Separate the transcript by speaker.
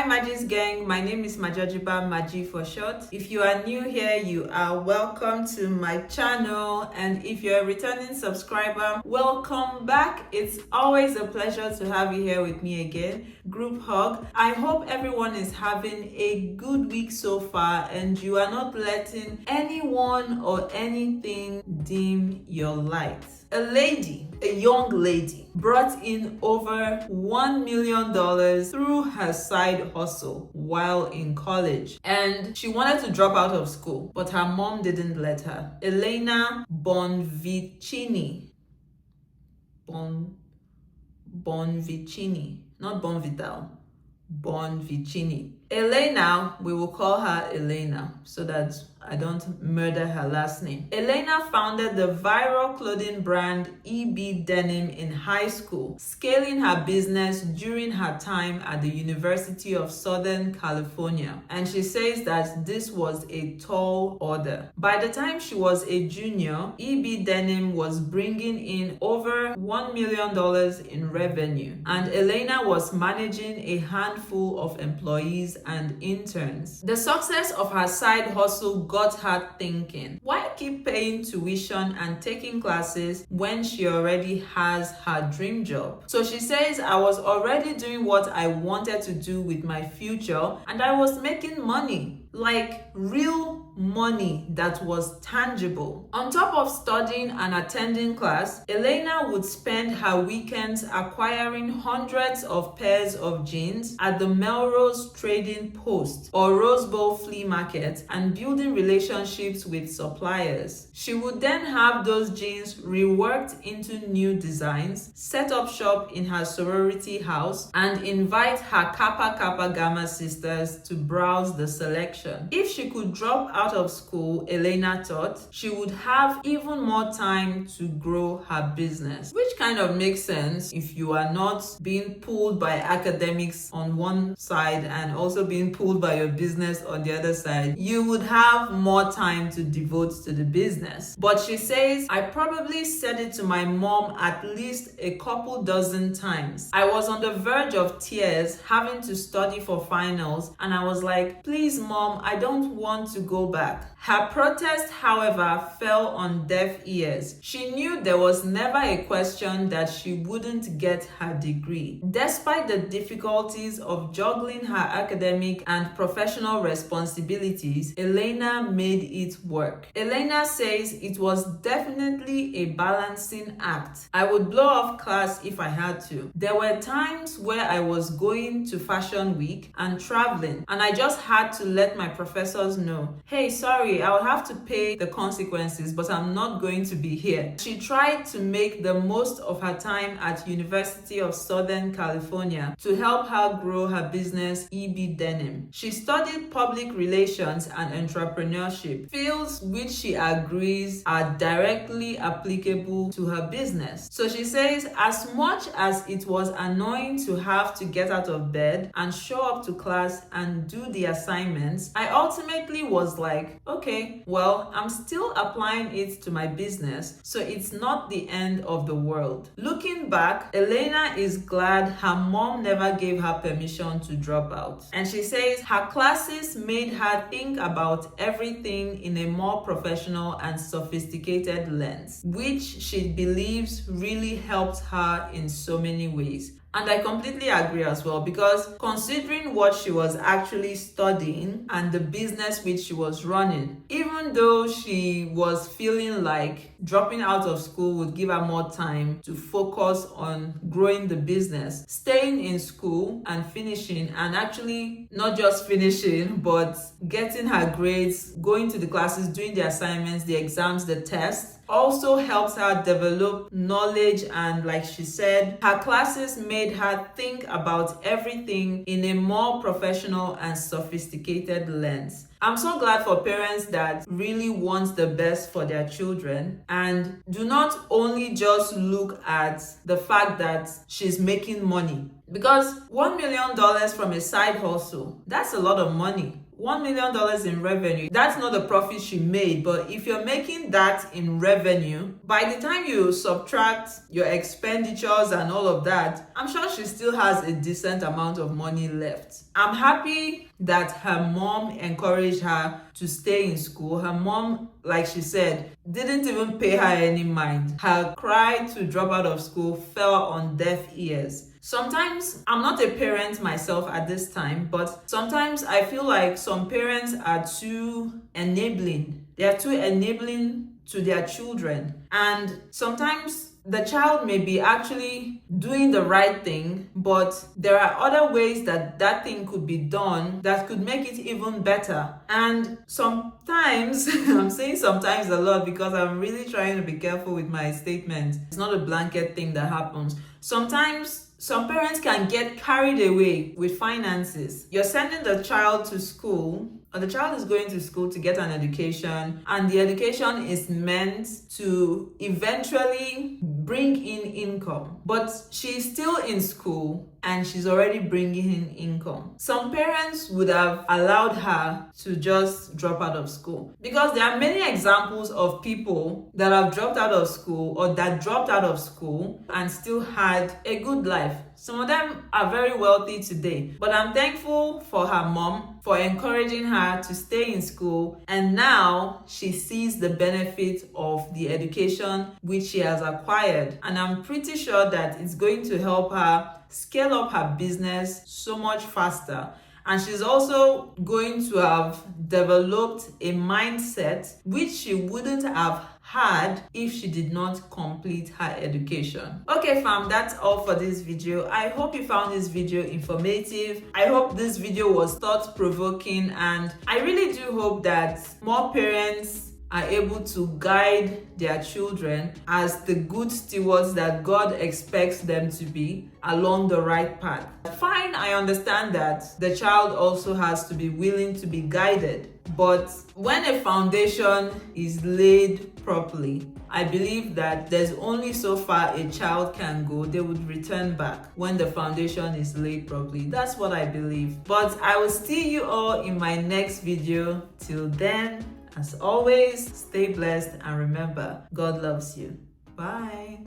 Speaker 1: Magi's gang, my name is Majojiba Maji for short. If you are new here, you are welcome to my channel, and if you're a returning subscriber, welcome back. It's always a pleasure to have you here with me again. Group hug. I hope everyone is having a good week so far and you are not letting anyone or anything dim your light. A young lady, brought in over $1 million through her side hustle while in college, and she wanted to drop out of school, but her mom didn't let her. Elena Bonvicini, Bonvicini, not Bonvital, Bonvicini. Elena, we will call her Elena so that I don't murder her last name. Elena founded the viral clothing brand EB Denim in high school, scaling her business during her time at the University of Southern California. And she says that this was a tall order. By the time she was a junior, EB Denim was bringing in over $1 million in revenue, and Elena was managing a handful of employees and interns. The success of her side hustle got her thinking, why keep paying tuition and taking classes when she already has her dream job? So she says, I was already doing what I wanted to do with my future, and I was making money. Like real money that was tangible. On top of studying and attending class, Elena would spend her weekends acquiring hundreds of pairs of jeans at the Melrose Trading Post or Rose Bowl flea market and building relationships with suppliers. She would then have those jeans reworked into new designs, set up shop in her sorority house, and invite her Kappa Kappa Gamma sisters to browse the selection. If she could drop out of school, Elena thought, she would have even more time to grow her business. Which kind of makes sense if you are not being pulled by academics on one side and also being pulled by your business on the other side. You would have more time to devote to the business. But she says, I probably said it to my mom at least a couple dozen times. I was on the verge of tears, having to study for finals, and I was like, please mom, I don't want to go back. Her protest, however, fell on deaf ears. She knew there was never a question that she wouldn't get her degree. Despite the difficulties of juggling her academic and professional responsibilities, Elena made it work. Elena says it was definitely a balancing act. I would blow off class if I had to. There were times where I was going to Fashion Week and traveling, and I just had to let my professors know, hey, sorry, I'll have to pay the consequences, but I'm not going to be here. She tried to make the most of her time at University of Southern California to help her grow her business, EB Denim. She studied public relations and entrepreneurship, fields which she agrees are directly applicable to her business. So she says, as much as it was annoying to have to get out of bed and show up to class and do the assignments, I ultimately was like, okay, well, I'm still applying it to my business, so it's not the end of the world. Looking back, Elena is glad her mom never gave her permission to drop out. And she says her classes made her think about everything in a more professional and sophisticated lens, which she believes really helped her in so many ways. And I completely agree as well, because considering what she was actually studying and the business which she was running, even though she was feeling like dropping out of school would give her more time to focus on growing the business, staying in school and finishing, and actually not just finishing, but getting her grades, going to the classes, doing the assignments, the exams, the tests, also helps her develop knowledge. And like she said, her classes made her think about everything in a more professional and sophisticated lens. I'm so glad for parents that really want the best for their children and do not only just look at the fact that she's making money. Because $1 million from a side hustle, that's a lot of money. $1 million in revenue, that's not the profit she made, but if you're making that in revenue, by the time you subtract your expenditures and all of that, I'm sure she still has a decent amount of money left. I'm happy that her mom encouraged her to stay in school. Her mom, like she said, didn't even pay her any mind. Her cry to drop out of school fell on deaf ears. Sometimes, I'm not a parent myself at this time, but sometimes I feel like some parents are too enabling. They are too enabling to their children. And sometimes the child may be actually doing the right thing, but there are other ways that that thing could be done that could make it even better. And sometimes, I'm saying sometimes a lot because I'm really trying to be careful with my statements. It's not a blanket thing that happens. Sometimes some parents can get carried away with finances. You're sending the child to school, or the child is going to school to get an education, and the education is meant to eventually bring in income. But she's still in school and she's already bringing in income. Some parents would have allowed her to just drop out of school, because there are many examples of people that have dropped out of school or that dropped out of school and still had a good life. Some of them are very wealthy today, but I'm thankful for her mom for encouraging her to stay in school, and now she sees the benefit of the education which she has acquired, and I'm pretty sure that it's going to help her scale up her business so much faster. And she's also going to have developed a mindset which she wouldn't have had if she did not complete her education. Okay fam, that's all for this video. I hope you found this video informative. I hope this video was thought-provoking, and I really do hope that more parents are able to guide their children as the good stewards that God expects them to be along the right path. Fine, I understand that the child also has to be willing to be guided, but when a foundation is laid properly, I believe that there's only so far a child can go. They would return back when the foundation is laid properly. That's what I believe. But I will see you all in my next video. Till then, as always, stay blessed and remember, God loves you. Bye.